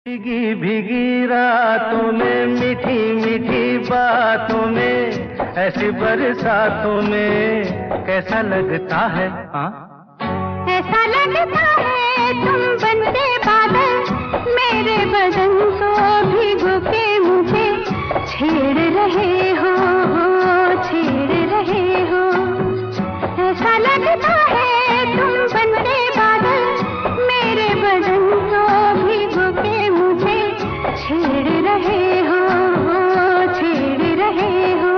भीगी भीगी रातों में मीठी मीठी बातों में ऐसी बरसातों में कैसा लगता है? हाँ, ऐसा लगता है तुम बनते बादल मेरे बदन को भिगो के मुझे छेड़ रहे हो, छेड़ रहे हो। ऐसा लगता है तुम बनते बादल मेरे बदन को भिगो के मुझे छेड़ रहे हो, छेड़ रहे हो।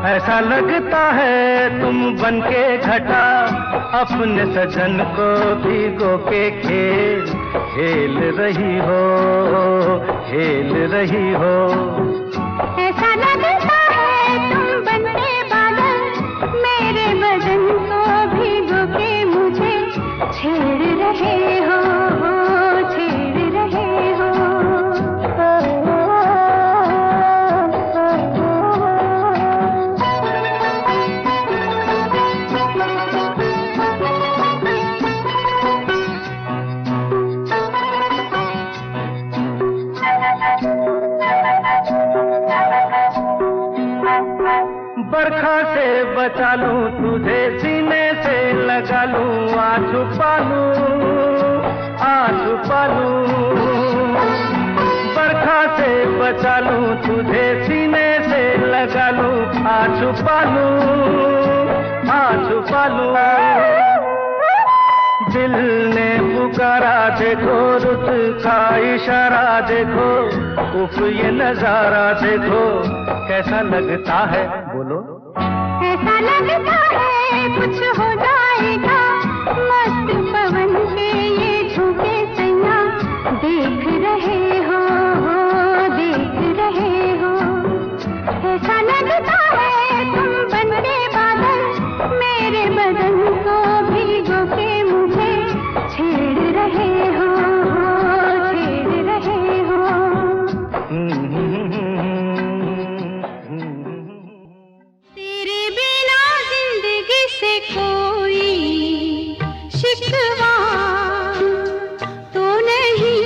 ऐसा लगता है तुम बनके घटा अपने सजन को भिगो के खेल रही हो, खेल रही हो। ऐसा लगता है तुम बनके बादल मेरे बदन को भिगो के मुझे छेड़ रहे हो, छेड़ रहे हो। बरखा से बचा लूं तुझे सीने से लगा लूं आ छुपा लूं। बरखा से बचा लूं तुझे सीने से लगा लूं आ छुपा लूं। दिल ने पुकारा देखो, रुत का इशारा देखो, उफ ये नजारा देखो कैसा लगता है? बोलो। ऐसा लगता है कुछ हो जाएगा मस्त पवन के ये झोंके सैया देख रहे हो, देख रहे हो। ऐसा लगता है तुम बनके बादल मेरे बदन को भिगो के मुझे छेड़ रहे हो, छेड़ रहे हो। तेरे बिना जिंदगी से कोई शिकवा तो नहीं,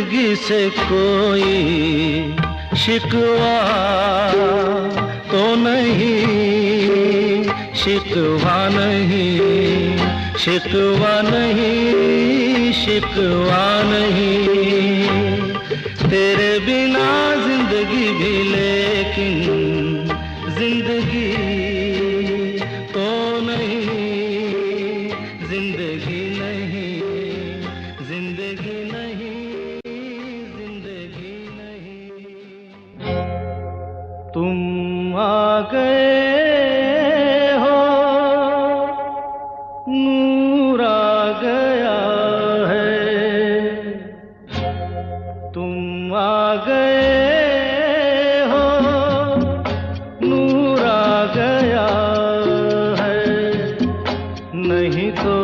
जिंदगी से कोई शिकवा तो नहीं, शिकवा नहीं, शिकवा नहीं, शिकवा नहीं। तेरे बिना जिंदगी भी लेकिन जिंदगी तो नहीं, जिंदगी नहीं, जिंदगी नहीं, जिंदगी नहीं। तुम आ गए हो, नूर आ गया है। तुम आ गए हो, नूर आ गया है। नहीं तो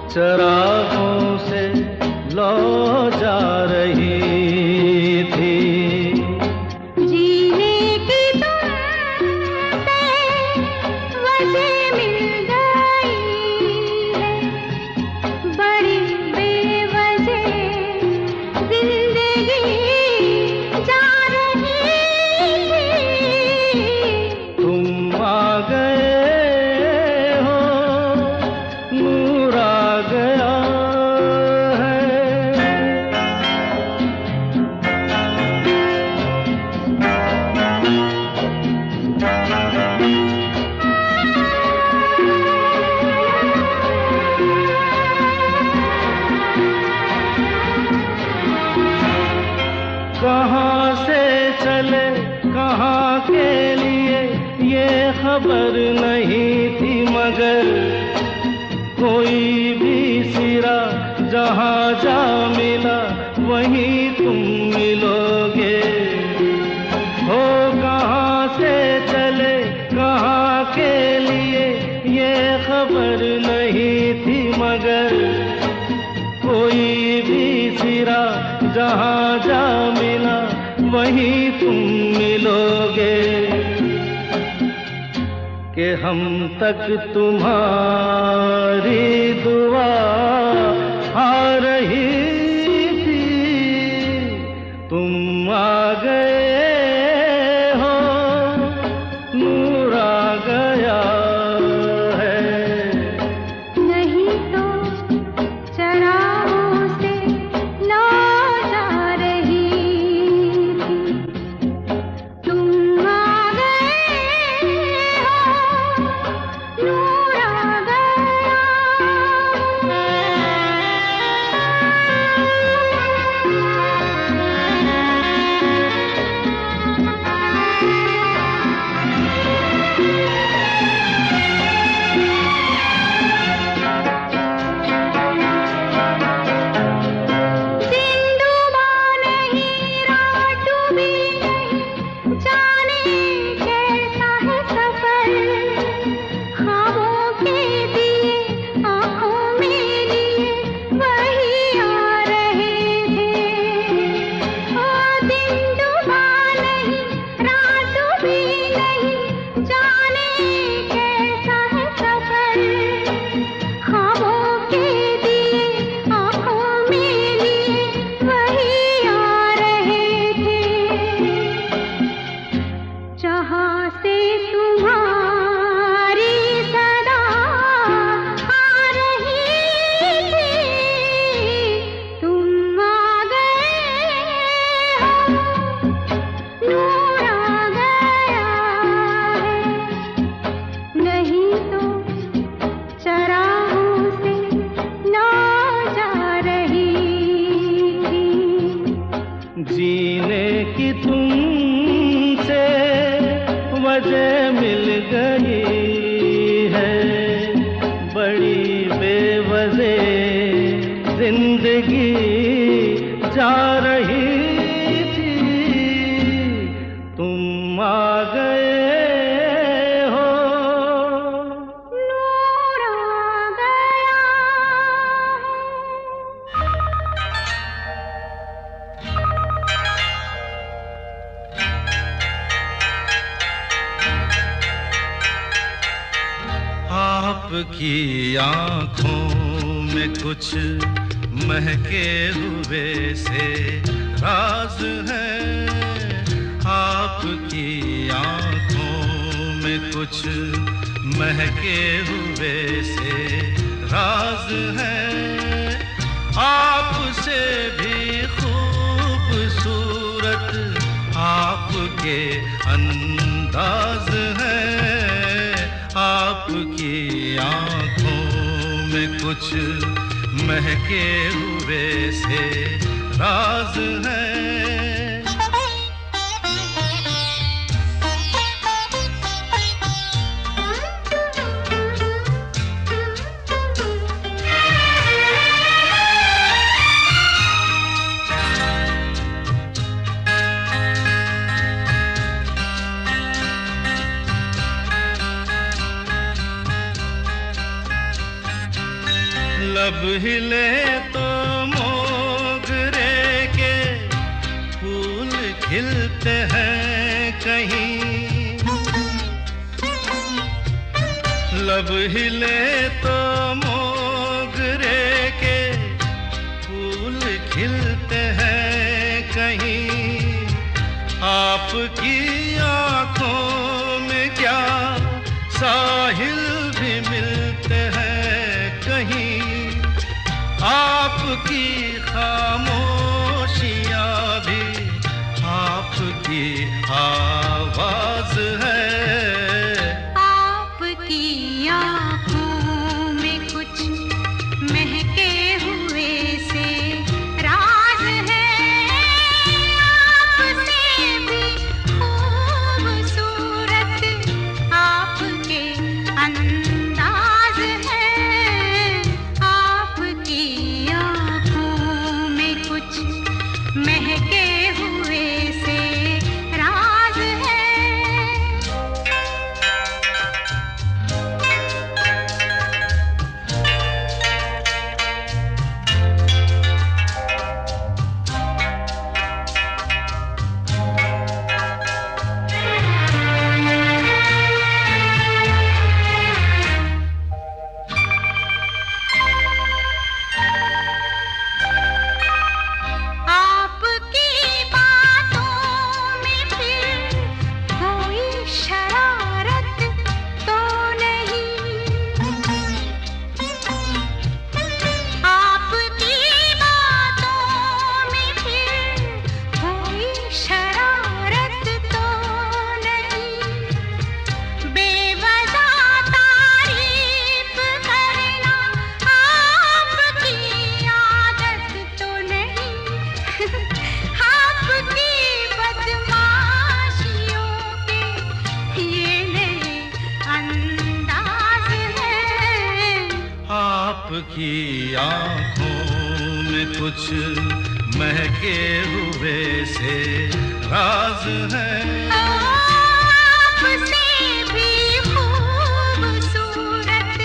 चरागों से लौ जा रही थी। जीने की तुमसे वजह मिल गई है, बड़ी बेवजह जिंदगी जा रही थी। तुम आ गए हो, नूर आ गया है। कहाँ से चले कहाँ के लिए ये खबर नहीं थी, मगर कोई भी सिरा जहाँ जा मिला वहीं तुम मिलोगे। हो कहाँ से चले कहाँ के लिए ये खबर नहीं थी, मगर कोई भी सिरा जहाँ जा मिला वहीं तुम मिलोगे। कि हम तक तुम्हारी दुआ आ रही थी। तुम आ गए हो, नूर आ गया है। नहीं तो चरागों से लौ जा रही थी। तुम आ गए हो, नूर आ गया। सिंधुबा नहीं, रात भी नहीं, जाने कैसा है सफर। ख्वाबों के दिए आँखों में लिए वही आ रहे थे। ओ सिंधुबा नहीं, रात भी नहीं, जाने कैसा है सफर। ख्वाबों के दिए आँखों में लिए वही आ रहे थे। जहाँ से तुम्हारी सदा आ रही थी। तुम आ गए हो, नूर आ गया है। नहीं तो चरागों से लौ जा रही थी। जीने की तुमसे वजह मिल गई है, बड़ी बेवजह जिंदगी जा रही थी। तुम आ गए हो, नूर आ गया। आपकी आंखों में कुछ महके हुए से राज है, आपकी आंखों में कुछ महके हुए से राज है, आपसे भी खूबसूरत आपके अंदाज है, आपकी आंखों में कुछ महके हुए से राज है। लब हिले तो मोगरे के फूल खिलते हैं कहीं, लब हिले तो मोगरे के फूल खिलते हैं कहीं, आपकी आंखों में क्या साहिल भी मिलते हैं कहीं, आपकी खामोशियाँ भी आपकी आवाज है, आपकी आँखों में कुछ महके हुए से राज है, आपसे भी खूबसूरत आपके अंदाज है, आपकी आँखों में कुछ महके हुए से राज है। आपकी बातों में फिर कोई शरारत तो नहीं, आपकी बातों में फिर कोई शरारत तो नहीं, बेवजह तारीफ करना आपकी आदत तो नहीं, आपकी बदमाशियों के ये नए अंदाज है, आपकी आंखों में कुछ महके हुए से राज है, आपसे भी खूबसूरत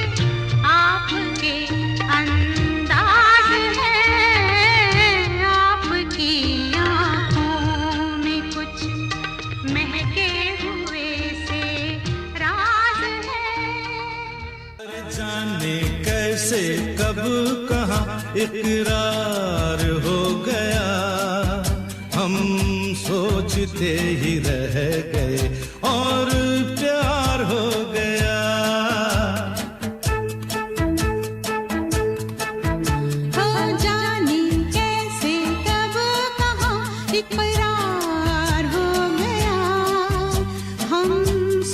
आपके अंदाज है, आपकी आँखों में कुछ महके हुए से राज है। जाने कैसे कब कहाँ इकरार हो गया, हम सोचते ही रह गए और प्यार हो गया। हो जाने कैसे कब कहाँ इकरार हो गया, हम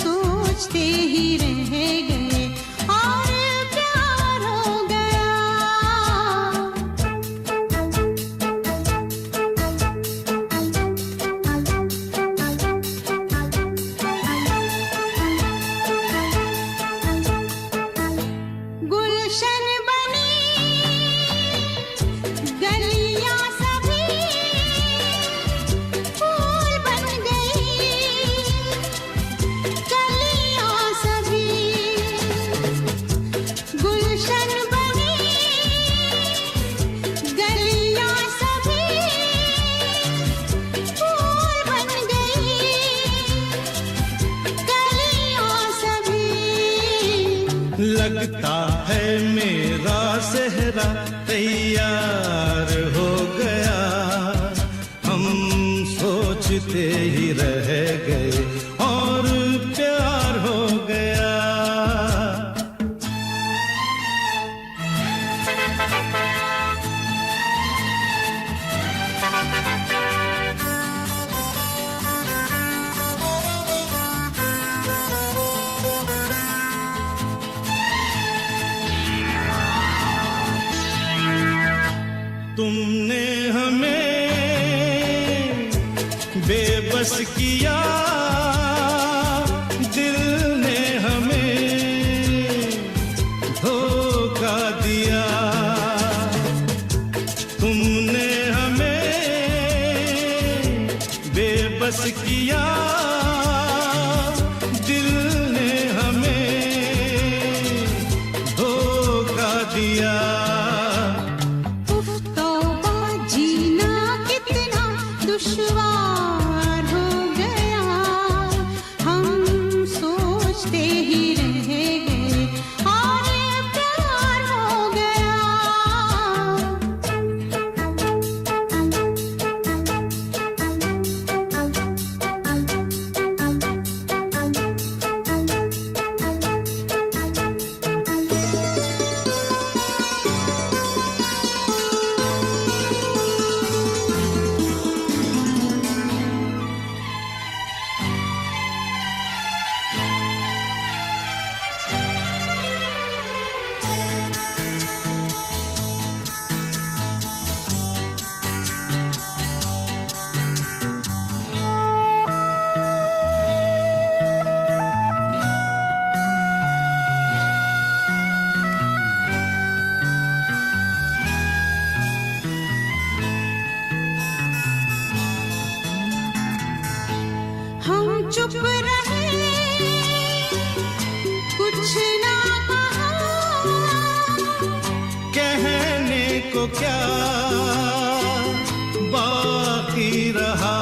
सोचते ही रह गए और प्यार हो गया। गुलशन बनी गलियां सभी फूल बन गई, गलियां सभी गुलशन बनी गलियां सभी फूल बन गई, गलियां सभी लगता है मेरा सहरा चेहरा तैयार हो गया, हम सोचते ही रह गए और प्यार हो गया। तुमने हमें बेबस किया, दिल ने हमें धोखा दिया। तुमने हमें बेबस किया, दिल ने हमें धोखा दिया। दुश्वार हो गया, हम सोचते ही रह गए और प्यार हो गया। हम चुप रहे, कुछ ना कहा, कहने को क्या बाकी रहा।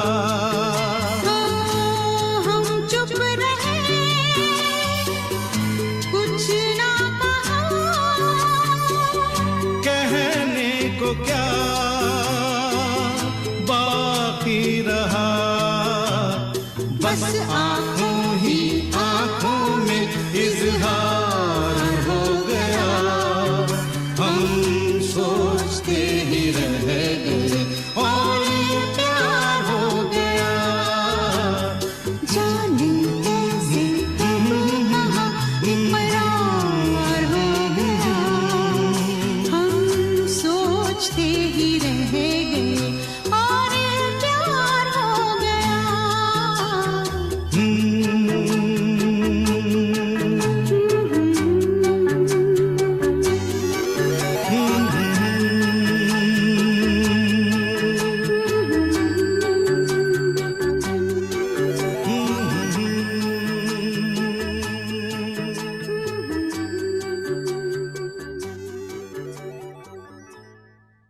हम चुप रहे, कुछ ना कहा, कहने को क्या बाकी रहा। बस आँखों ही आँखों में इजहार हो गया, हम सोचते ही रह गए और प्यार हो गया। जाने कैसे कहाँ इकरार हो गया, हम सोचते ही रह गए और प्यार हो गया।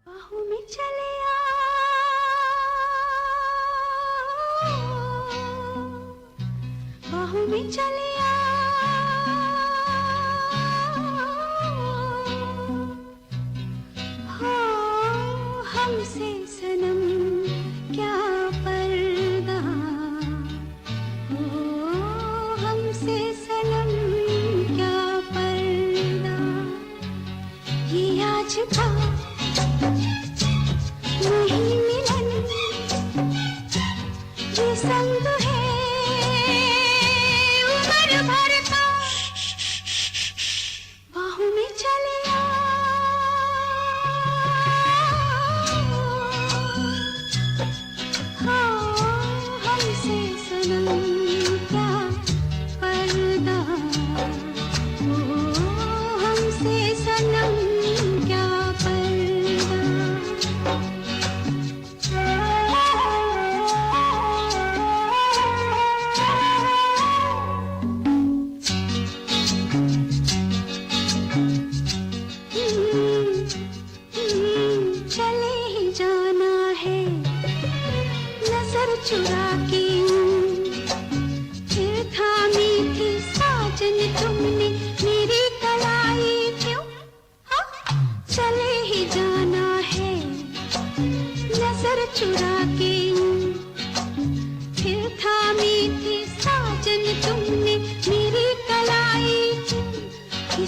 बाहों में चले आओ, बाहों में चले आओ, हमसे सनम क्या पर्दा, हो हमसे सनम क्या पर्दा। ये आज का नहीं मिलन, ये संग है उम्र भर।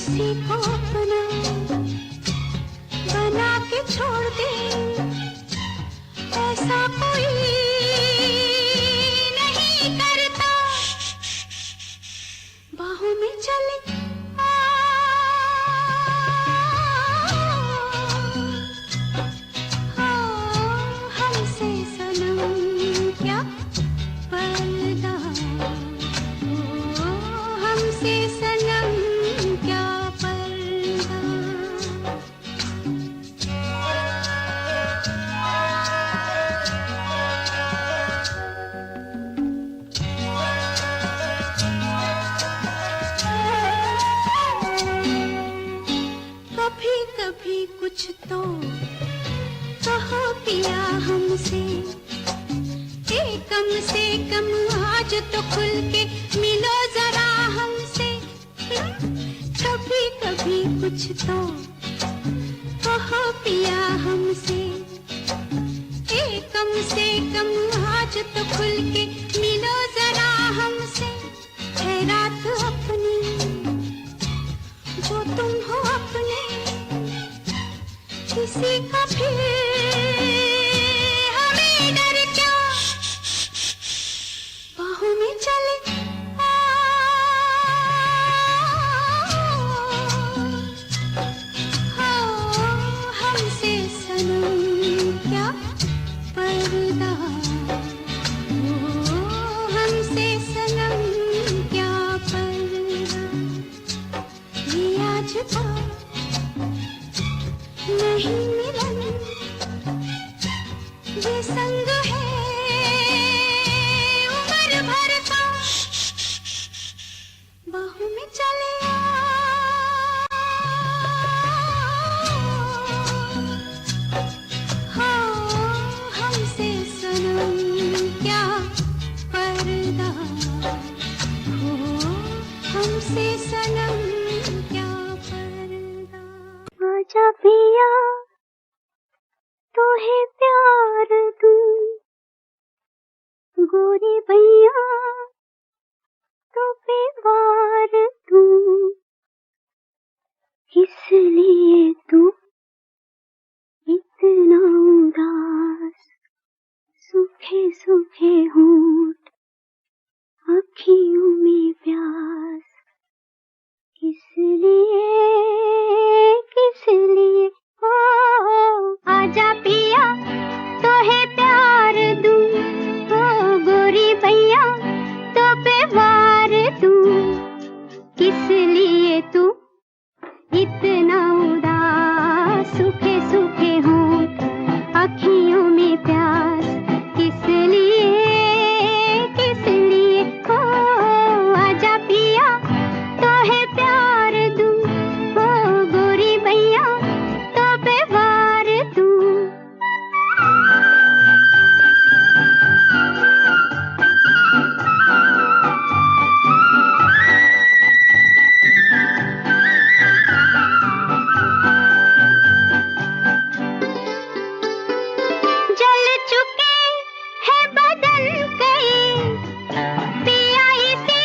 किसी को अपना बना के छोड़ दे, ऐसा कोई नहीं करता। बाहों में चले हमसे सनम क्या पर्दा, हमसे सनम क्या पर्दा। कभी कभी कुछ तो कहो पिया हमसे, कम से कम आज तो खुल के मिलो जरा हमसे। कभी कभी कुछ तो कहो पिया हमसे, कम से कम आज तो खुल के मिलो जरा हमसे। है रात अपनी जो तुम हो अपने, किसी का फिर हमें डर क्या। बाहों में चले हमसे सनम क्या पर्दा, हमसे सनम क्या पर्दा। ये आज का नहीं मिलन, ये संग है उम्र भर का। बाहों में चले हमसे सनम क्या पर्दा, हमसे सनम क्या पर्दा। आजा पिया तो है प्यार दूं, गोरी भैया तो बेवार दूं। इसलिए तू इतना उदास, सूखे सूखे होंठ, अखियों में प्यास। किस लिए ओ आजा पिया तो है प्यार दूं, ओ गोरी भैया तो बेवार दूं। किस लिए तू इतना उदास, सूखे सूखे होंठ, अखियों में प्यास। किस लिए ओ आजा पिया तो है प्यार दूं, ओ गोरी भैया तो बेवार दूं। जल चुके हैं बदन कई पिया इसी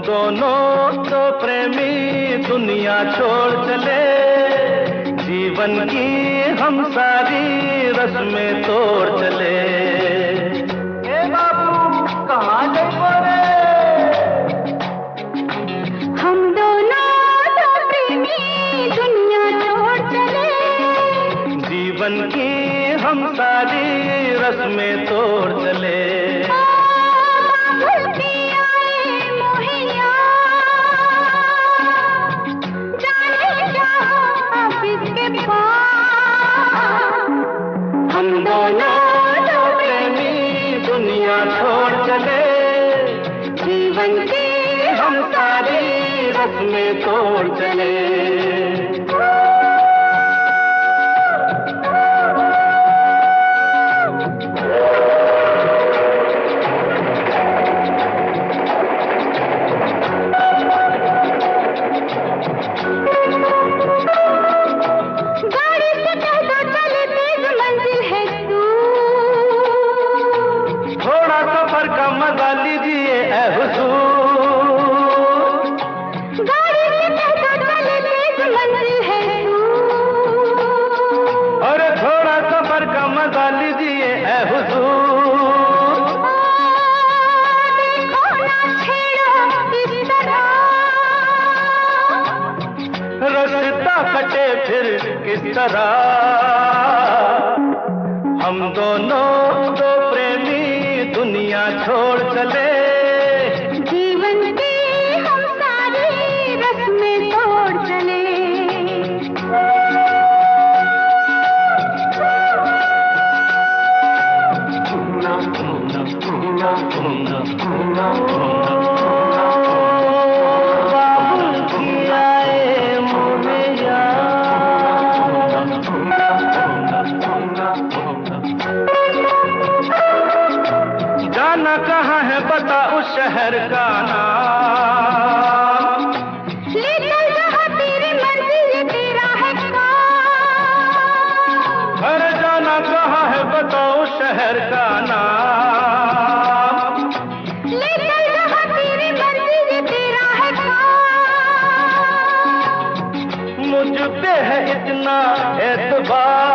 दोनों तो प्रेमी दुनिया छोड़ चले, जीवन की हम सारी रस्में तोड़ चले। ए बाबू कहाँ गए रे? हम दोनों तो प्रेमी दुनिया छोड़ चले, जीवन की हम सारी रस्में तोड़ चले। हम दोनों तो प्रेमी दुनिया छोड़ चले, जीवन की हम सारी रस्में तोड़ चले। मजा लीजिए ऐ हुजूर, गाड़ी से कहता चले तेज मंजिल है दूर। अरे थोड़ा सफर का मजा लीजिए ऐ हुजूर, देखो ना छेड़ो इस तरह, रास्ता कटे फिर किस तरह। हम दोनों तो प्रेमी दुनिया छोड़ चले, जीवन की हम सारी रस्में तोड़ चले। जाना कहाँ है बता उस शहर का नाम, ले चल जहाँ तेरी मंजिल तेरा है काम। अरे जाना कहाँ है बता उस शहर का नाम, ले चल जहाँ तेरी मंजिल तेरा है काम। मुझ पे है इतना एतबार,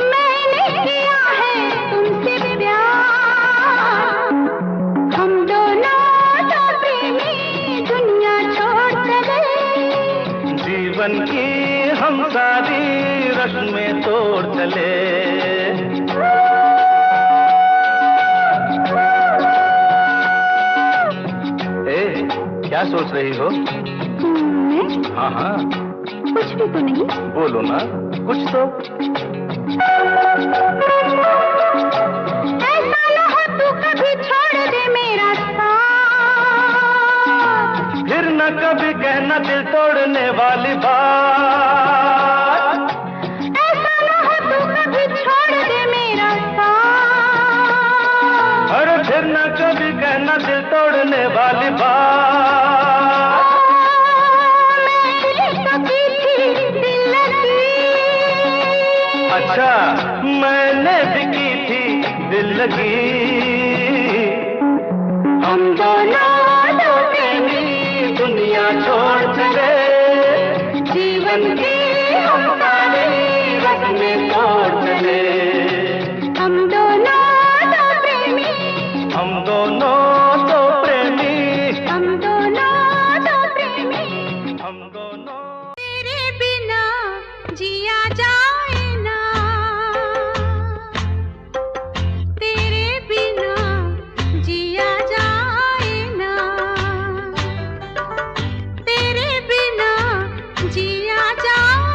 मैंने किया है तुमसे प्यार। हम दोनों तो प्रेमी दुनिया छोड़ चले, जीवन की हम सारी रस्में तोड़ चले। ए, क्या सोच रही हो? हाँ हाँ कुछ भी तो नहीं। बोलो ना कुछ तो। ऐसा न हो तू कभी छोड़ दे मेरा साथ, फिर न कभी कहना दिल तोड़ने वाली बात। ऐसा न हो तू कभी छोड़ दे मेरा साथ, अरे फिर न कभी कहना दिल तोड़ने वाली बात। अच्छा मैंने भी की थी दिल लगी। हम दोनों तो प्रेमी दुनिया छोड़ चले, जीवन की हम सारी रस्में तोड़ चले। हम दोनों तो प्रेमी, हम दोनों तो प्रेमी, हम दोनों तो प्रेमी, हम दोनों। तेरे बिना जिया जाए ना, तेरे बिना जिया जाए ना, तेरे बिना जिया जाए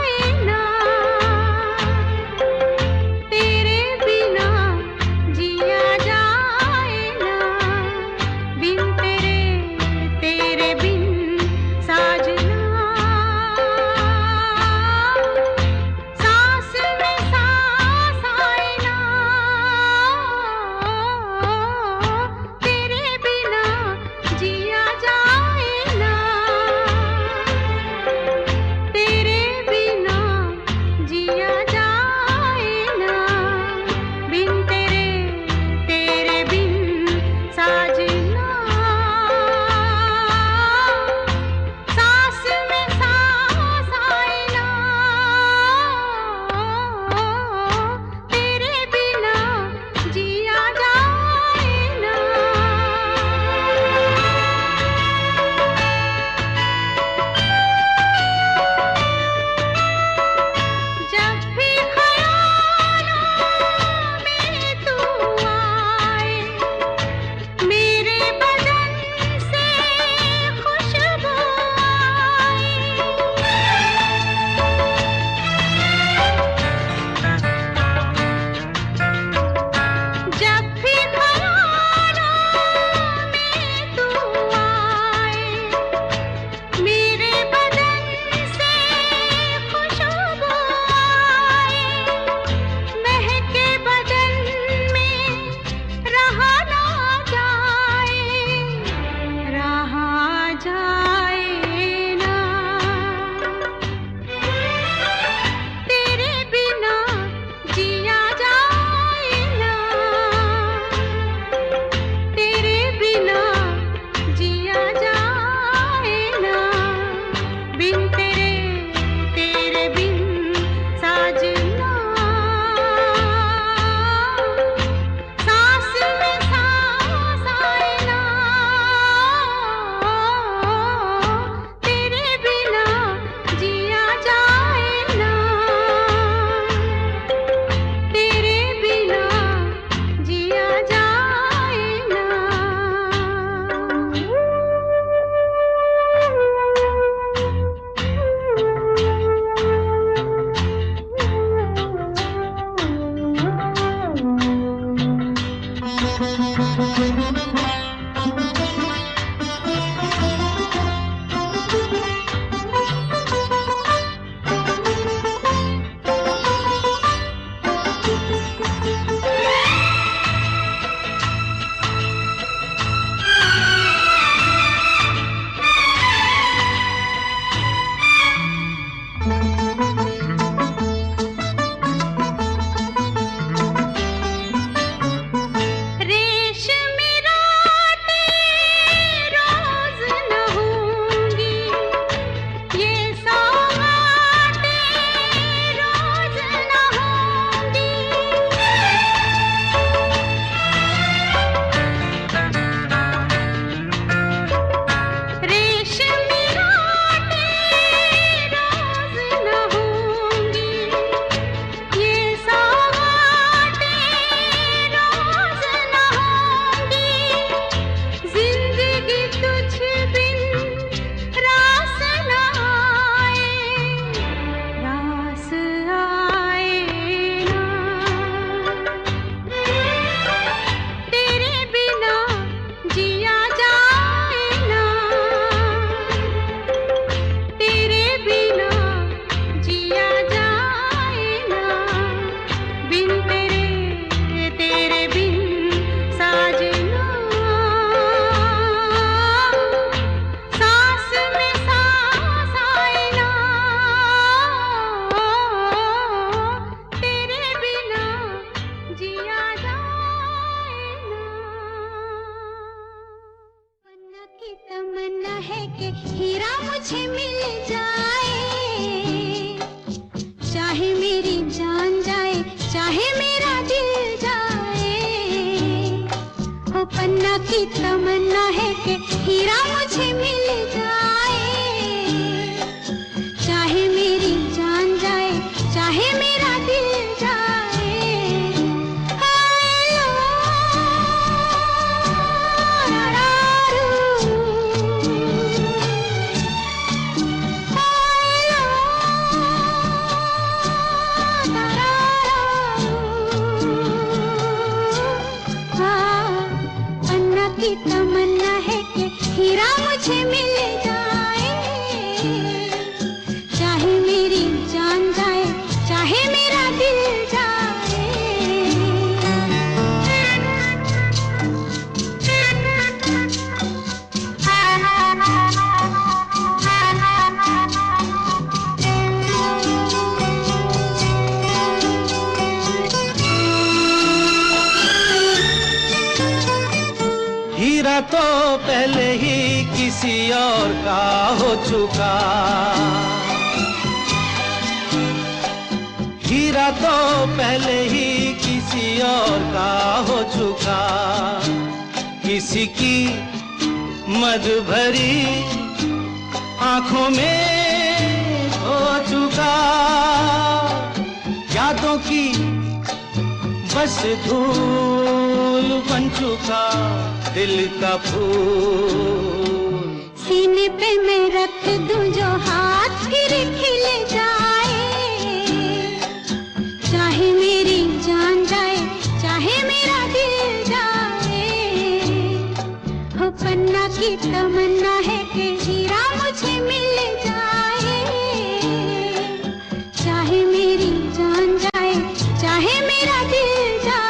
मुझे मिल जाए, चाहे मेरी जान जाए, चाहे मेरा दिल जाए, हो पन्ना की तमन्ना है कि हीरा मुझे मिल जाए, चाहे मेरी जान जाए, चाहे मेरा दिल जाए। पन्ना की तमन्ना है कि हीरा मुझे मिल जाए, चाहे मेरी जान जाए, चाहे मेरा दिल जाए। हीरा तो पहले ही किसी और का हो चुका, हीरा तो पहले ही किसी और का हो चुका, किसी की मद भरी आंखों में हो चुका, यादों की बस धूल बन चुका दिल का फूल। सीने पे मैं रख दूं जो हाथ फिर खिल जाए, चाहे मेरी जान जाए, चाहे मेरा दिल जाए, हो पन्ना की तमन्ना है कि हीरा मुझे मिल जाए, चाहे मेरी जान जाए, चाहे मेरा दिल जाए।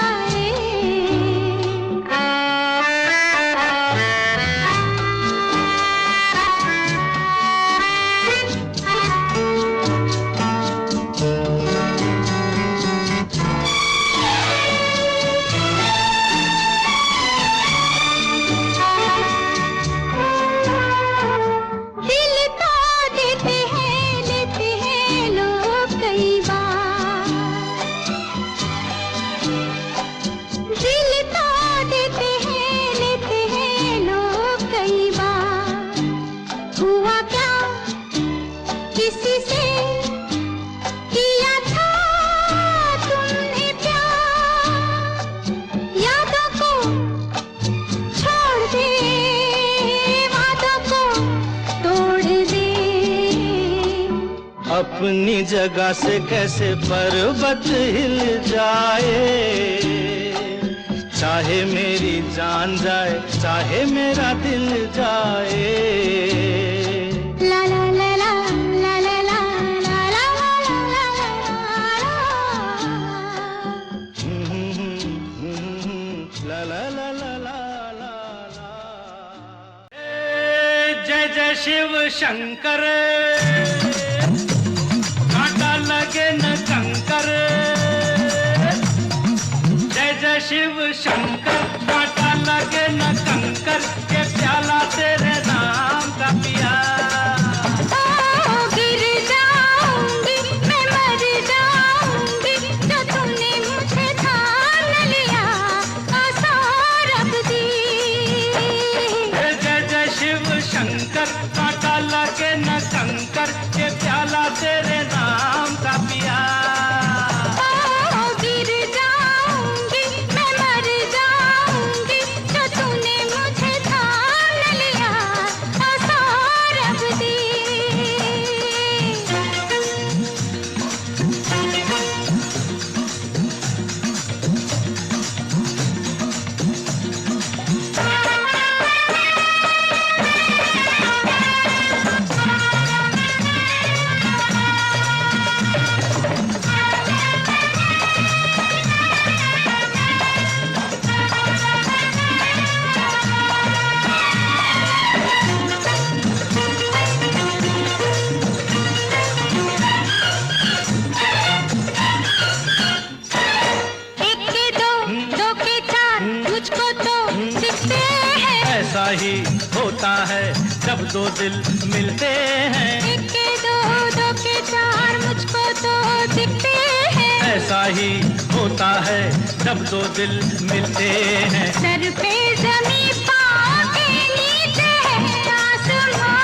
अपनी जगह से कैसे पर्वत हिल जाए, चाहे मेरी जान जाए, चाहे मेरा दिल जाए। ला ला ला ला ला ला ला ला ला ला ला ला ला ला ला। जय जय शिव शंकर, कांटा लगे न कंकर। जय जय शिव शंकर, कांटा लगे न कंकर, के प्याला तेरे नाम का पिया। गिर जाऊंगी मैं, मर जाऊंगी, जो तूने मुझे ठान लिया आसा रख दी। जय जय शिव शंकर, कांटा लगे न कंकर, के प्याला तेरे नाम का पिया। गिर जाऊंगी मैं, मर जाऊंगी, जो तूने मुझे ठान ही होता है जब दो दिल मिलते हैं। एक के दो, दो के चार, मुझको तो दिखते हैं। ऐसा ही होता है जब दो दिल मिलते हैं। सर पे जमीन, पाँव के नीचे है आसमां।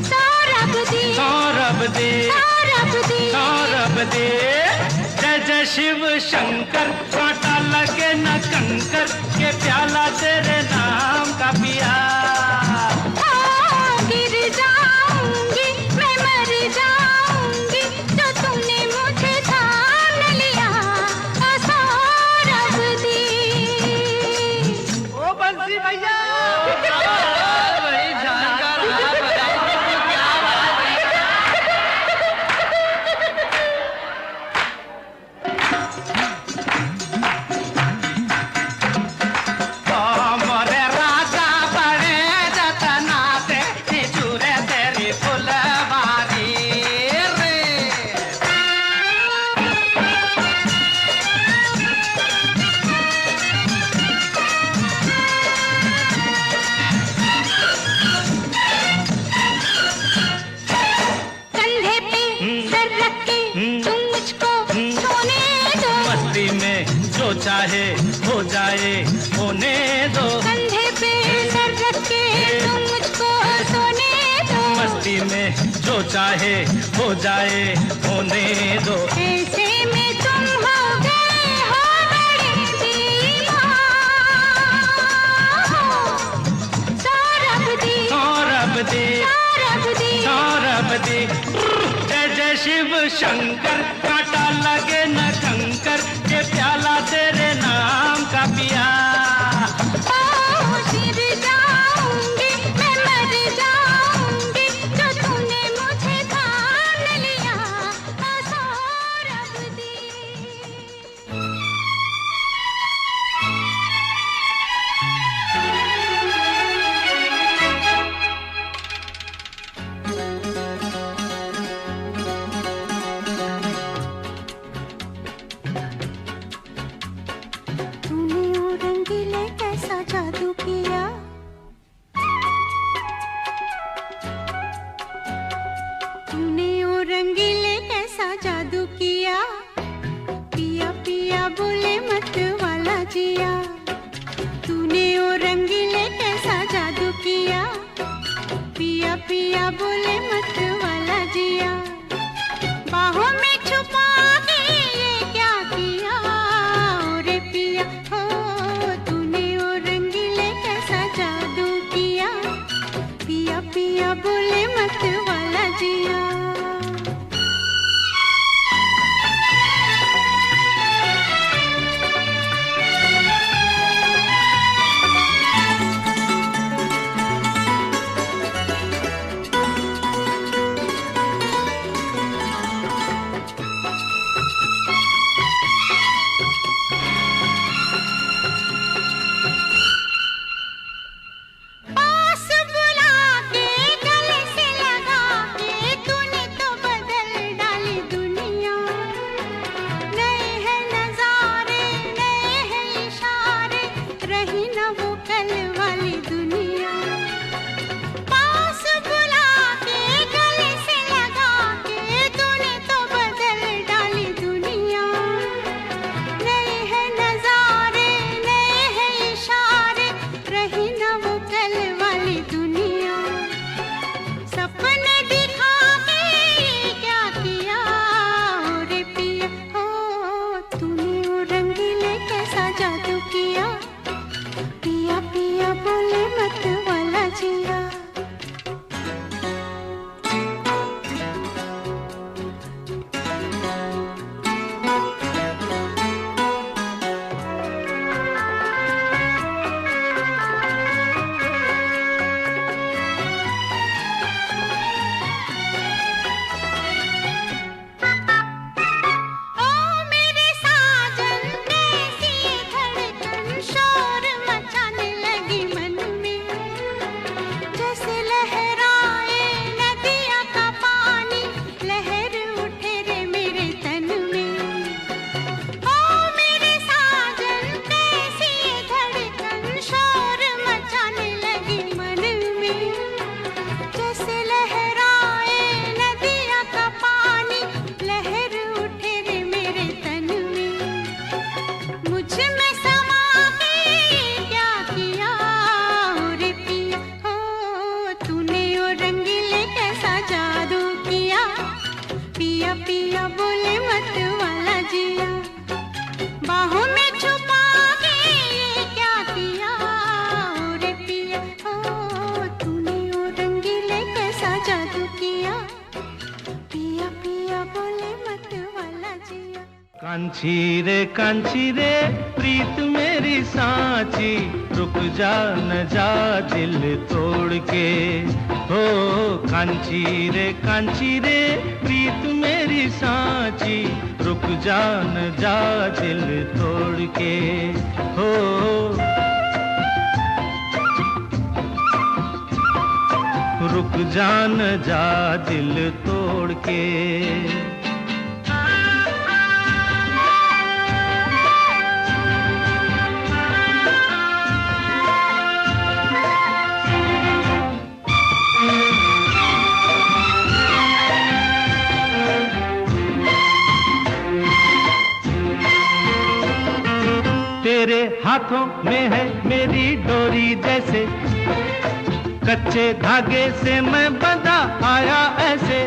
सौरभ दे, सौरभ दे, सौरभ दे, सौरभ दे। जय जय शिव शंकर, कांटा लगे न कंकर, के प्याला तेरे नाम का पिया। गिर जाऊंगी, मैं मर जाऊंगी, जो तुमने मुझे थाम लिया। सौरभ दे। ओ बंसी भैया, बड़ी जानकार चाहे हो जाए होने दो। कंधे पे सर रख के तुम मुझको सोने दो। मस्ती में जो चाहे हो जाए होने दो। ऐसे में तुम हो गए हो बड़े दीवाने। सौरभ दे, सौरभ दे, सौरभ दे, सौरभ दे। जय जय शिव शंकर, कांटा लगे न कंकर, के प्याला तेरे नाम का पिया। गिर जाऊंगी, मैं मर जाऊंगी, जो तुमने मुझे थाम लिया। सौरभ दे। तूने ओ रंगीले कैसा जादू किया। तूने ओ रंगीले कैसा जादू किया। पिया पिया बोले मत वाला जिया। तूने ओ रंगीले कैसा जादू किया। पिया पिया बोले मत वाला जिया। बाहों में छुपा के ये क्या किया। रे पिया हो, तूने ओ रंगीले कैसा जादू किया। पिया पिया बोले मत वाला जिया। बोले मत वाला जिया, बाहों में छुपा के ये क्या किया ओ रे पिया, ओ तूने ओ रंगीले कैसा जादू किया, पिया पिया बोले मत वाला जिया। कांची रे प्रीत मेरी सांची, रुक जा न जा दिल तोड़ के, हो कांची रे प्रीत मेरी सांची, रुक जा न जा दिल तोड़ के, हो रुक जा न जा दिल तोड़ के। तेरे हाथों में है मेरी डोरी जैसे, कच्चे धागे से मैं बंधा आया ऐसे,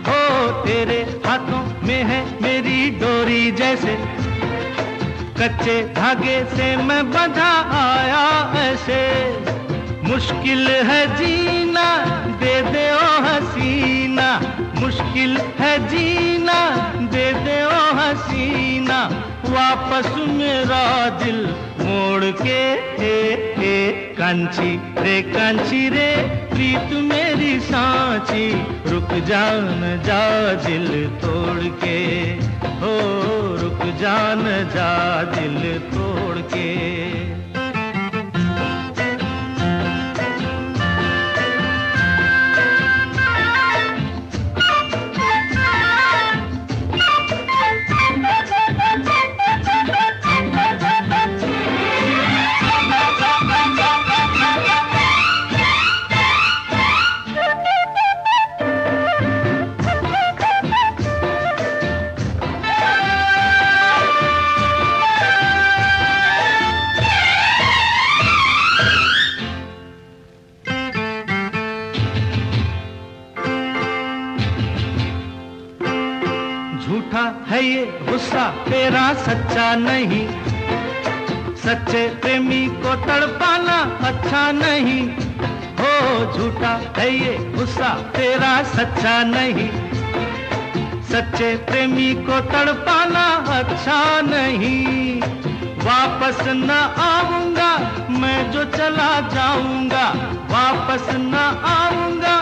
हो तेरे हाथों में है मेरी डोरी जैसे, कच्चे धागे से मैं बंधा आया ऐसे, मुश्किल है जीना दे दे ओ हसीना, मुश्किल है जीना दे दे ओ हसीना, वापस मेरा दिल मोड़ के, हे कांची रे प्रीत मेरी सांची, रुक जा न जा दिल तोड़ के, हो रुक जा न जा दिल तोड़ के। झूठा है ये गुस्सा तेरा सच्चा नहीं, सच्चे प्रेमी को तड़पाना अच्छा नहीं, हो झूठा है ये गुस्सा तेरा सच्चा नहीं, सच्चे प्रेमी को तड़पाना अच्छा नहीं, वापस न आऊंगा मैं जो चला जाऊंगा, वापस न आऊंगा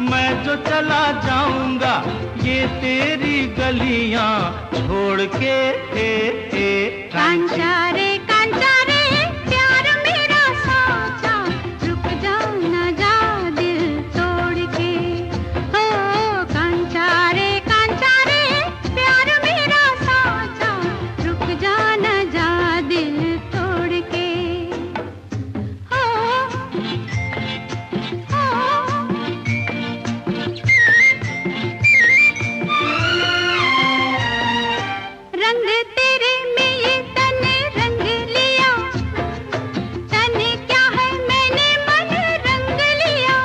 मैं जो चला जाऊंगा, ये तेरी गलियां छोड़ के, कांचा रे प्यार मेरा साचा, रुक जा न जा दिल तोड़ के, हो कांचा रे प्यार मेरा साचा, रुक जा न जा दिल तोड़ के, हो रंग तेरे में ये तन रंग लिया, तन क्या है मैंने मन रंग लिया,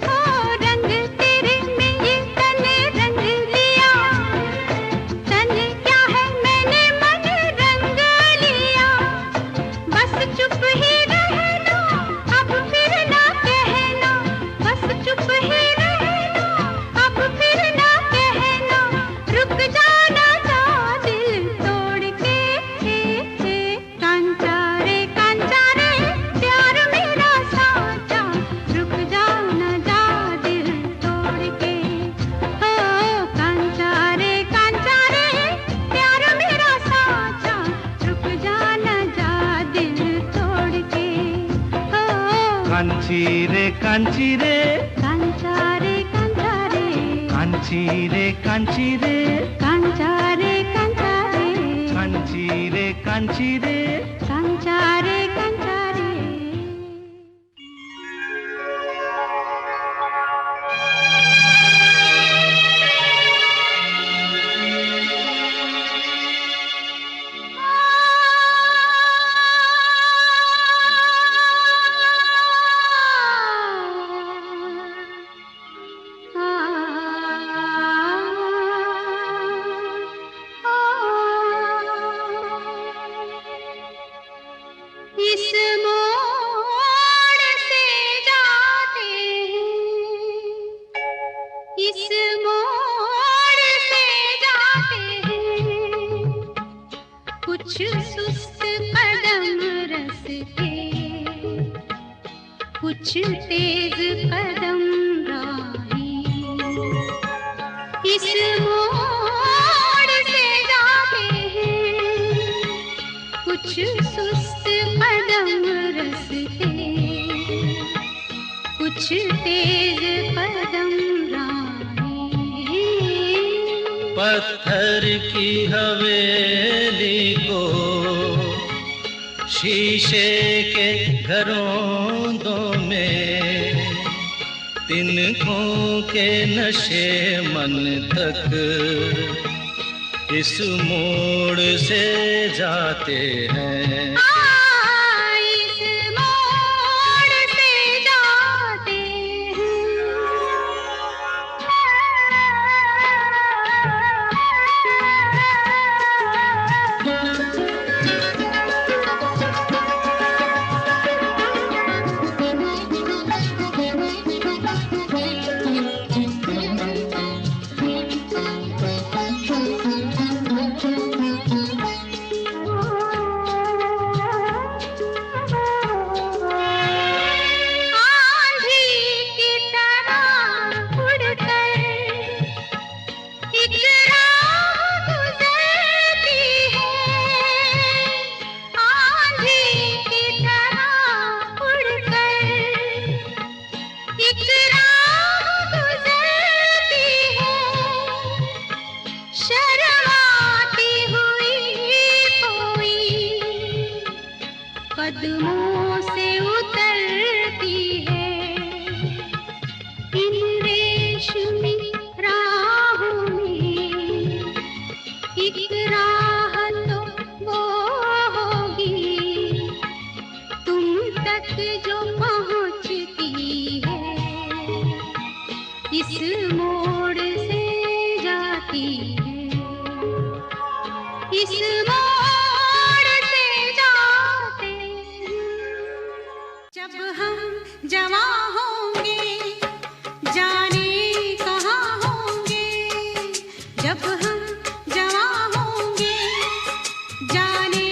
ओ रंग तेरे में ये तन रंग लिया, तन क्या है मैंने मन रंग लिया, बस चुप ही रहना अब फिर ना कहना, बस चुप ही रहना अब फिर ना कहना, रुक जाना जा दिल तोड़ के, कांचा रे प्यार मेरा साचा, रुक जा न जा दिल तोड़ के, हो कांचा रे प्यार मेरा साचा, रुक जा न जा दिल तोड़ के, हो कांची रे कांचा रे कांची रे कांचा रे कांची रे कांची रे। कांचा रे कुछ तेज कदम राही इस मोड़ से जाते हैं, कुछ सुस्त कदम रस्ते, कुछ तेज कदम राही। पत्थर की हवेली को शीशे के घरों में, तिनकों के नशे मन तक इस मोड़ से जाते हैं। इस मोड़ से जाते कदमों से उतरती है इन रेशमी राहों में, एक राह तो वो होगी तुम तक जो पहुंचती है, इस मोड़ से जाती है, इस मोड़ से जाते हैं। जब हम जवां होंगे जाने कहाँ होंगे, जब हम जवां होंगे जाने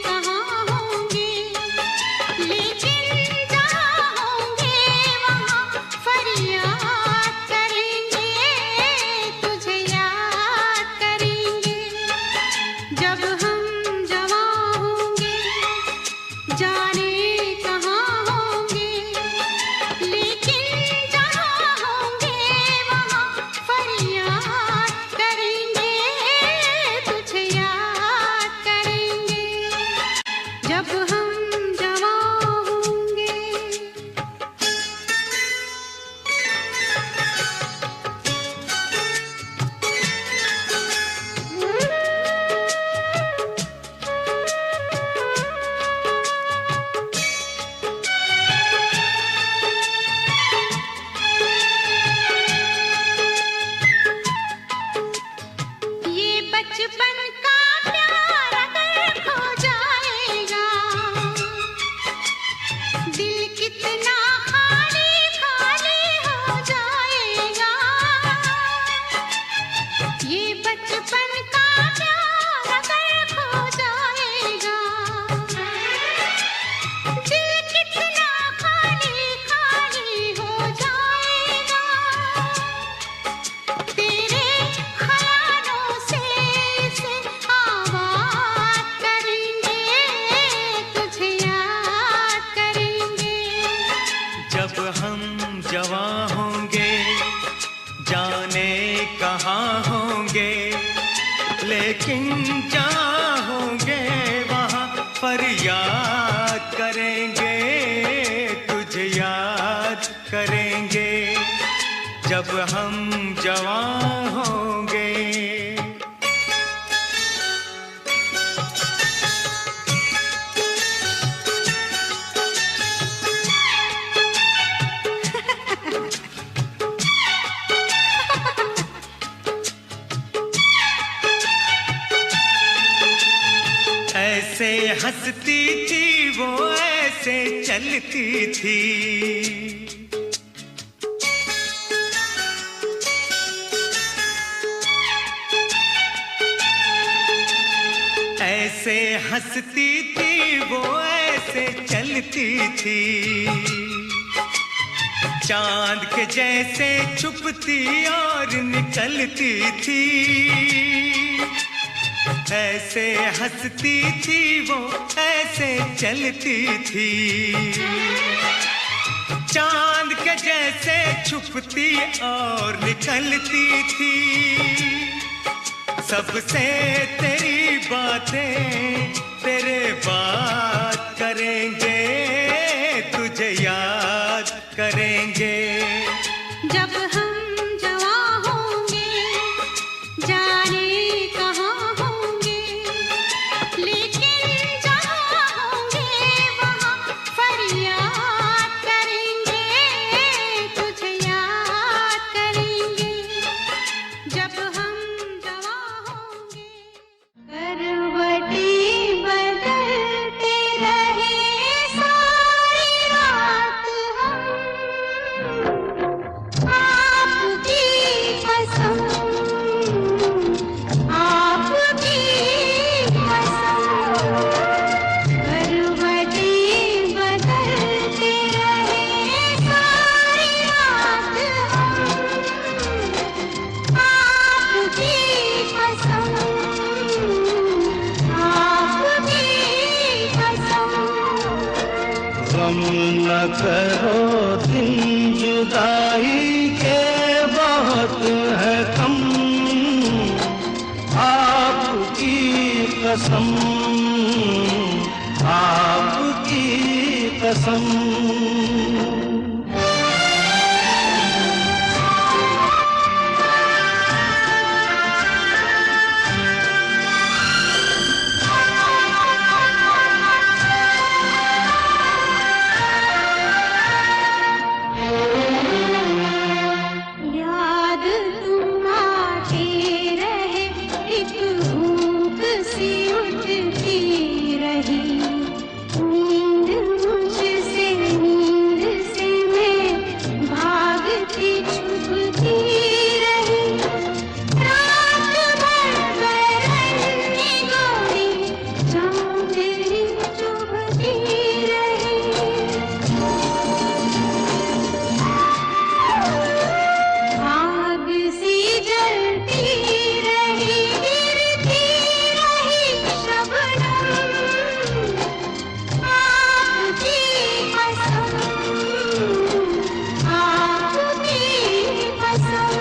कहाँ होंगे, लेकिन जहाँ होंगे वहाँ फरियाद करेंगे, तुझे याद करेंगे। जब हम जवां होंगे जाने कहाँ होंगे, लेकिन जहाँ होंगे वहाँ फरियाद करेंगे, तुझे याद करेंगे। जब हम जवां होंगे। ये बचपन का प्यार अगर खो जाएगा, दिल कितना खाली खाली हो जाएगा। ये बचपन का प्यार अगर खो जाएगा, दिल कितना खाली खाली हो जाएगा। तेरे ख्यालों से इसे आबाद करेंगे, तुझे याद करेंगे। जब हम जवां होंगे जाने कहाँ होंगे, लेकिन जहाँ होंगे वहाँ फरियाद करेंगे, तुझे याद करेंगे। जब हम जवां होंगे। ऐसे हंसती थी वो, ऐसे चलती थी, ऐसे हंसती थी वो, ऐसे चलती थी। चांद के जैसे छुपती और निकलती थी, ऐसे हंसती थी वो, ऐसे चलती थी। चांद के जैसे छुपती और निकलती थी, सबसे तेरी बातें तेरे बात करेंगे, तुझे याद करेंगे। जब हम जवां होंगे जाने कहाँ होंगे, लेकिन जहाँ होंगे वहाँ फरियाद करेंगे, तुझे याद करेंगे। जब हम जवां होंगे करवटें बदलते रहे सारी रात हम, आपकी कसम, आपकी कसम। करवटें बदलते रहे सारी रात हम, आपकी कसम, आपकी कसम। गम न करो दिन जुदाई के बहुत है कम, आपकी कसम, आपकी कसम। याद तुम आते रहे, एक भूख सी उठती रही, नींद मुझसे, नींद से मैं भागती छुपती रही। रात भर बरन्नी गोरी चाँद तेरी चुभती रही। आग सी जलती रही, गिरती रही शबनम, आपकी कसम, आपकी कसम।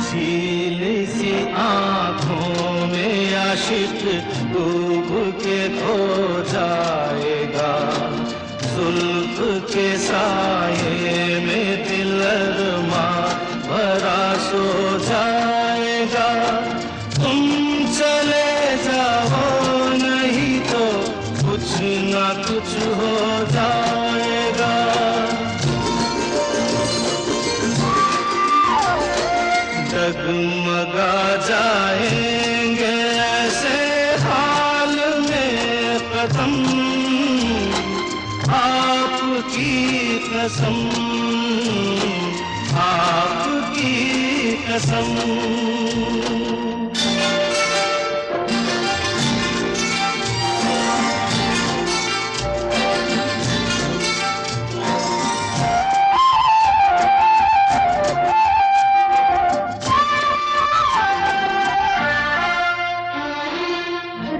झील सी आँखों में आशिक डूब के खो जाएगा, जुल्फ के साये में दिल अरमा भरा सो जाएगा। तुम चले जाओ नहीं तो कुछ ना कुछ हो जाएगा। डगमगा जाएंगे ऐसे हाल में कदम, आपकी कसम, आपकी कसम।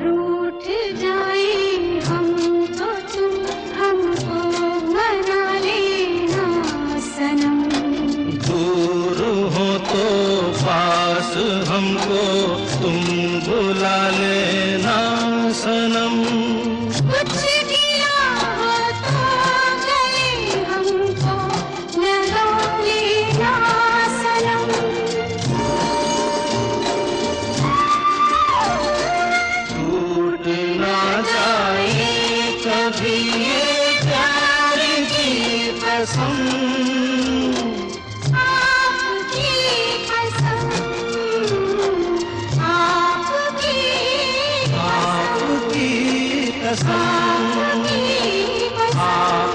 रूठ जाए हम तो तुम हमको मना लेना सनम, दूर हो तो पास हमको तुम बुला लेना सनम। कुछ गिला हो तो गले हमको लगा लेना सनम। टूट ना जाए कभी ये प्यार की कसम, आपकी कसम, आपकी आपकी कसम, आपकी कसम। आपकी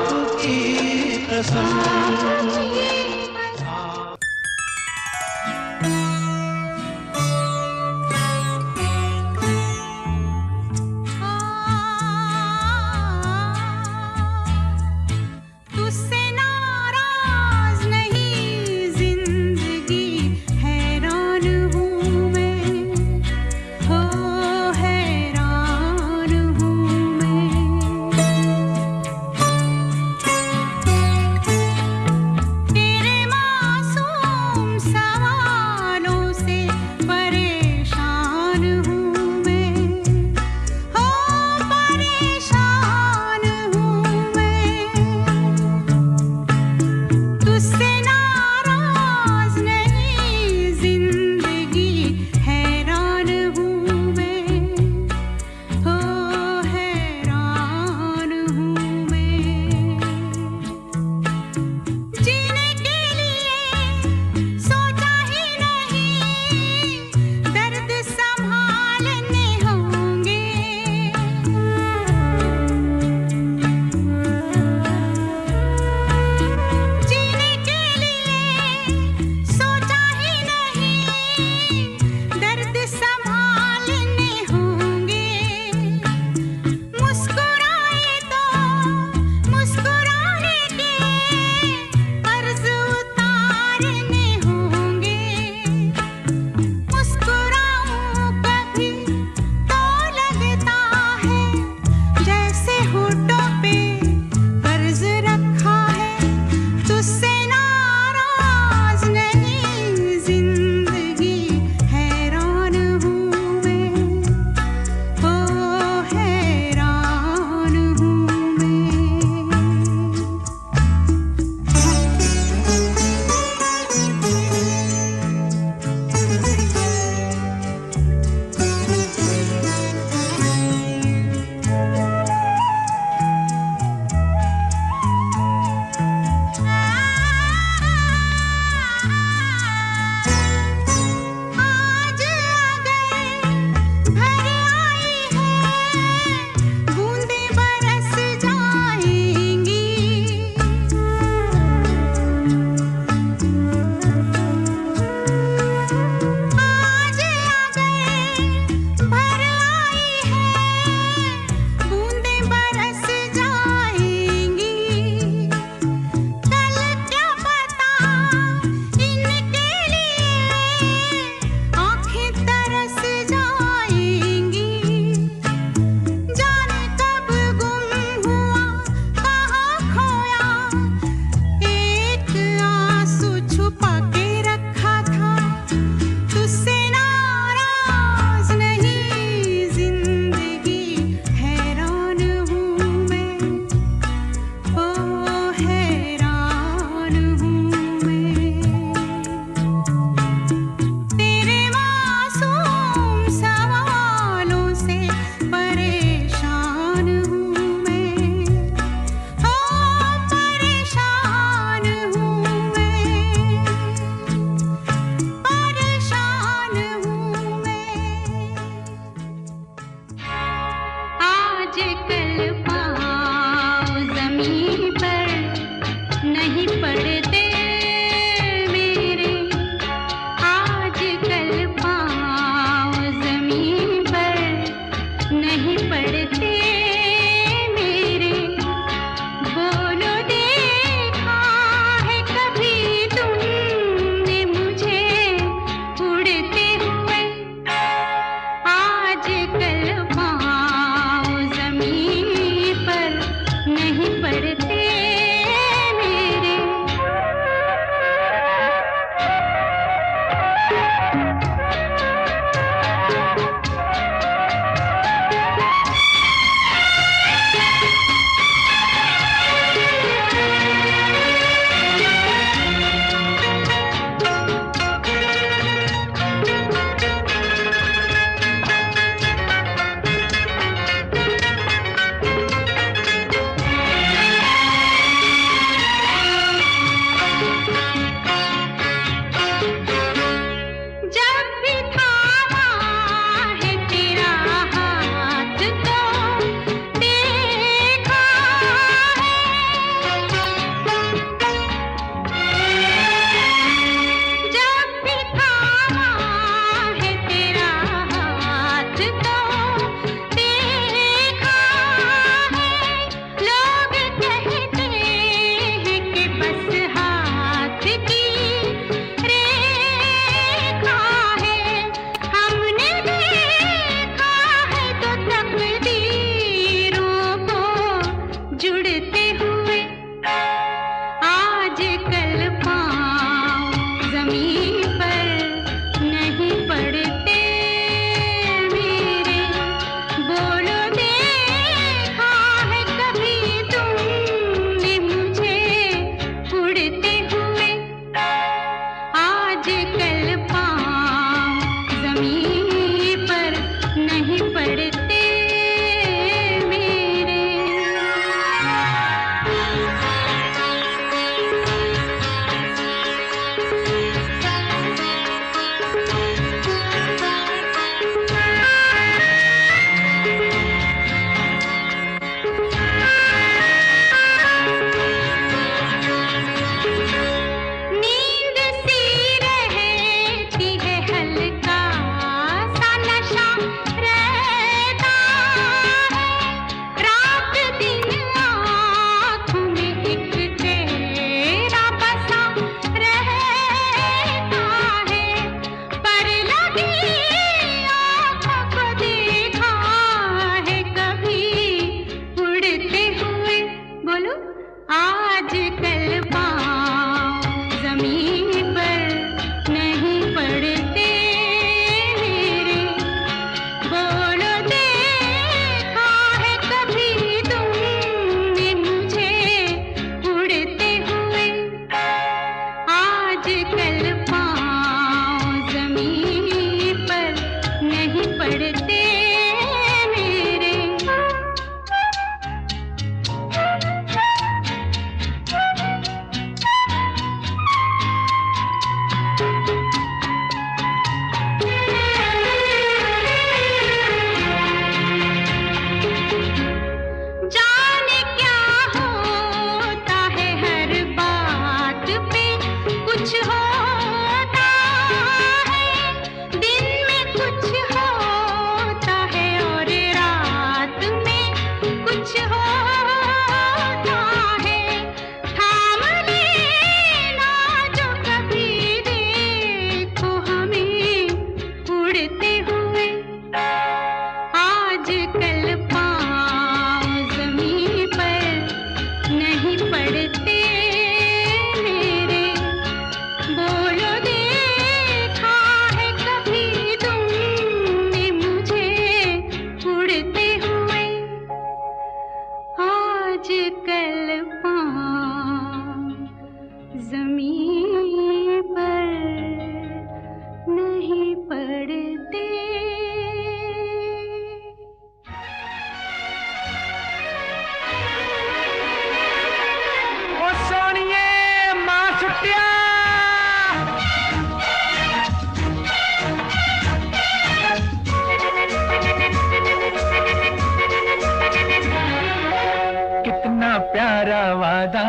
प्यारा वादा,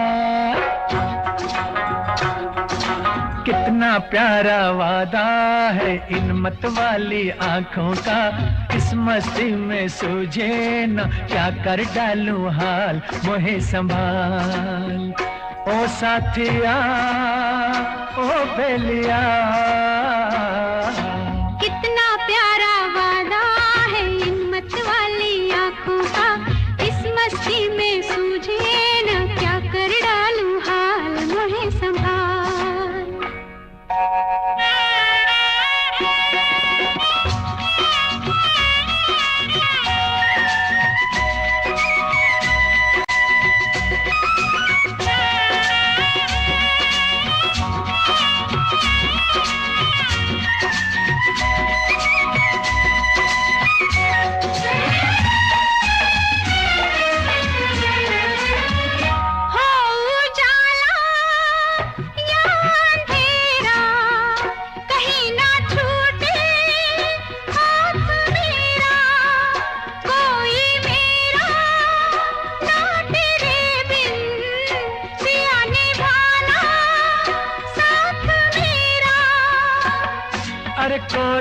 कितना प्यारा वादा है इन मत वाली आंखों का। इस मस्ती में सूझे न क्या कर डालूं हाल, मोहे संभाल ओ साथिया ओ बेलिया। कितना प्यारा वादा है इन मत वाली आंखों का। इस मस्ती में सूझे न क्या कर डालूं हाल, मोहे संभाल।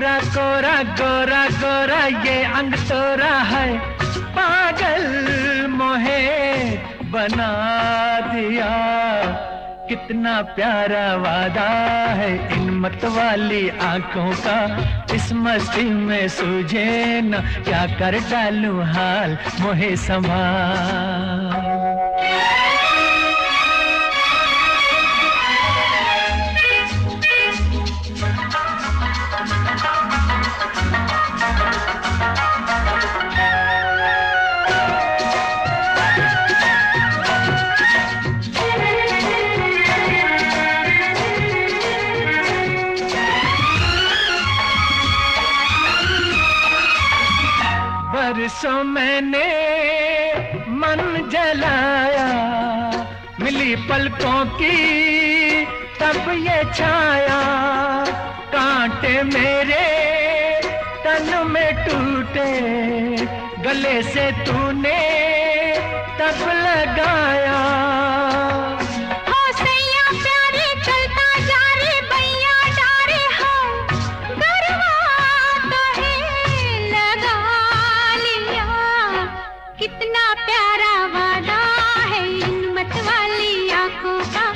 कोरा कोरा गोरा गोरा ये अंग तोरा है, पागल मोहे बना दिया। कितना प्यारा वादा है इन मतवाली आंखों का, इस मस्ती में सूझे न क्या कर डालूं हाल मोहे संभाल। बरसों मैंने मन जलाया, मिली पलकों की तब ये छाया। कांटे मेरे तन में टूटे, गले से तूने तब लगाया। कितना प्यारा वादा है इन मतवाली आंखों का,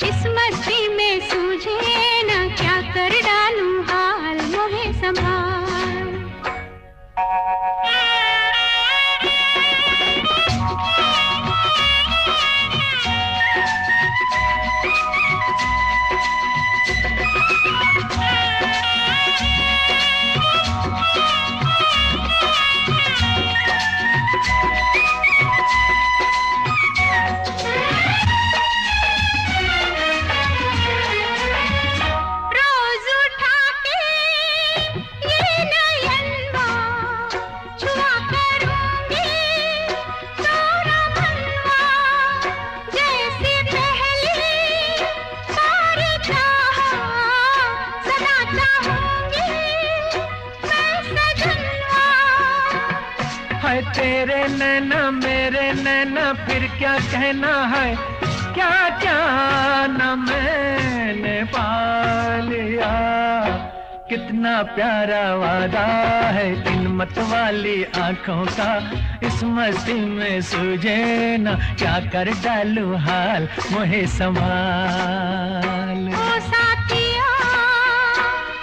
इस मस्ती में सूझे ना क्या कर डालूं हाल मोहे संभाल। तेरे नैना मेरे नैना फिर क्या कहना है, क्या क्या न मैंने पा लिया। कितना प्यारा वादा है इन मतवाली आंखों का, इस मस्ती में सूझे न क्या कर डालूं हाल मोहे संभाल। ओ साथिया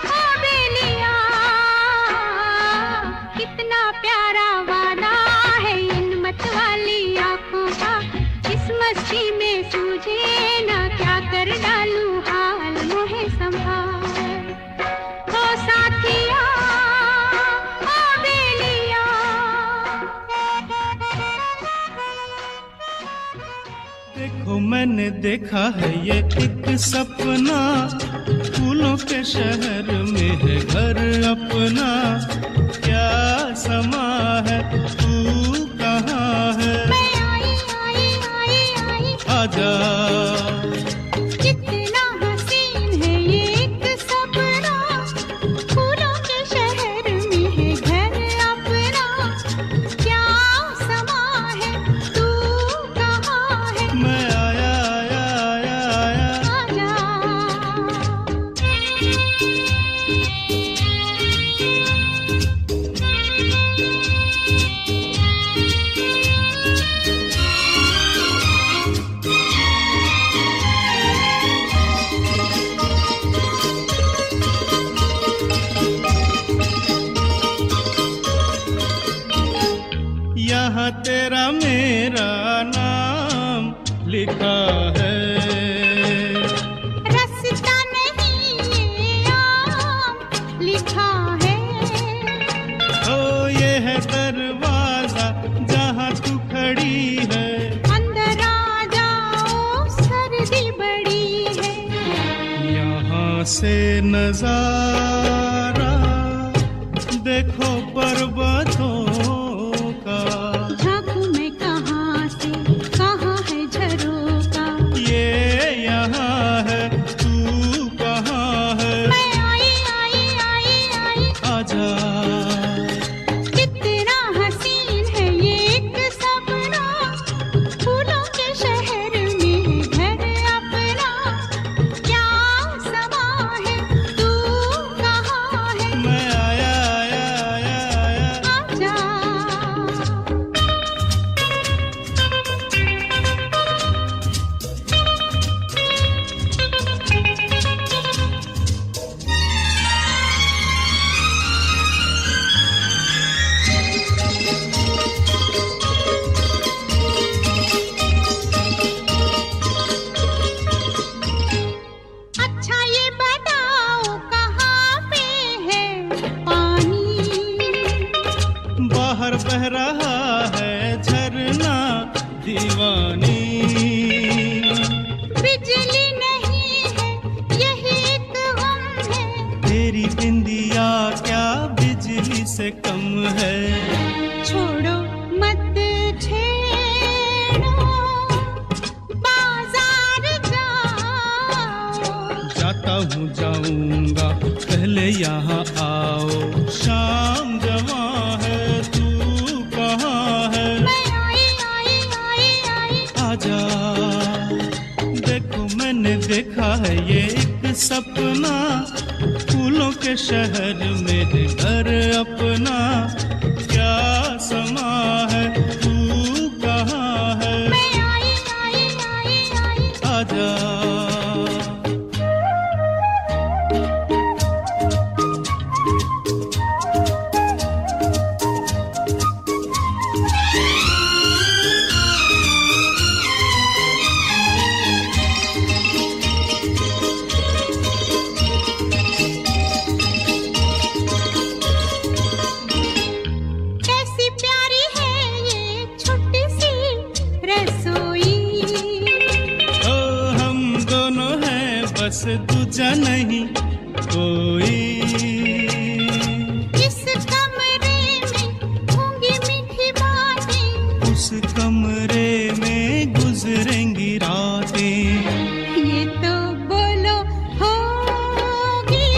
ओ बेलिया, कितना प्यारा वादा है इन मतवाली आंखों का, इस मस्ती में सूझे ना क्या कर डालूं हाल मोहे संभाल। ओ साथिया ओ बेलिया। देखो मैंने देखा है ये एक सपना, फूलों के शहर में है घर अपना। क्या समा है तू कहाँ है, मैं आई आई आई आई, आजा। कितना हसीन है ये एक सपना, फूलों के शहर में है घर अपना। क्या समा है तू कहाँ है, मैं आया आया आया आया। आजा। यहाँ तेरा मेरा नाम लिखा है, रास्ता नहीं ये आम लिखा है। ओ ये है दरवाजा जहाँ तू खड़ी है। अंदर आ जाओ सर्दी बड़ी है, यहाँ से नजारा देखो पर्वतों का। झांकू मैं कहाँ से कहाँ है झरोका, ये यहाँ है तू कहाँ है, मैं आई आई आई आई। आजा। कितना हसीन है ये एक सपना, फूलों के शहर में घर अपना। क्या समा है तू कहाँ है, मैं बह रहा है झरना दीवानी। बिजली नहीं है यही एक गम है, तेरी बिंदिया क्या बिजली से कम है। छोड़ो मत छेड़ो, बाजार जाओ। जाता हूँ जाऊंगा पहले यहाँ आओ। शाम जवां है तू कहाँ है, मैं आई आई आई आई। आजा। देखो मैंने देखा है ये एक सपना, फूलों के शहर मेरे घर अपना। क्या समा है तू कहाँ है, मैं आई आई आई आई। आजा। कैसी प्यारी है ये छोटी सी रसोई, ओ हम दोनों हैं बस दूजा नहीं कोई। इस कमरे में होंगी मीठी बातें, उस कमरे में गुजरेंगी रातें। ये तो बोलो होगी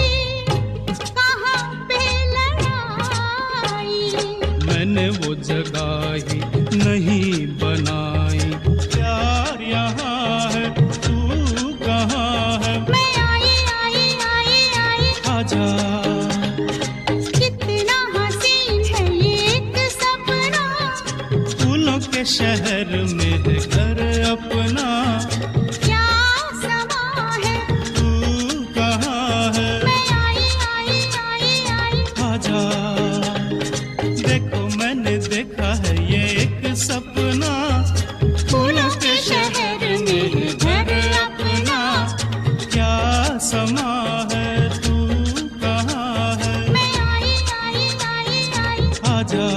कहाँ पे लड़ाई। मैंने वो जगह ही नहीं बनाई, प्यार यहाँ है तू कहाँ है, मैं आई आई आई आई। आजा। कितना हसीन है ये एक सपना, फूलों के शहर मेरे घर अपना। क्या समा है, तू कहाँ है, मैं आई आई आई आई। आजा। देखो मैंने देखा है ये एक सपना, फूलों के शहर में घर अपना। क्या समा है तू कहाँ है, मैं आई आई आई आई। आजा।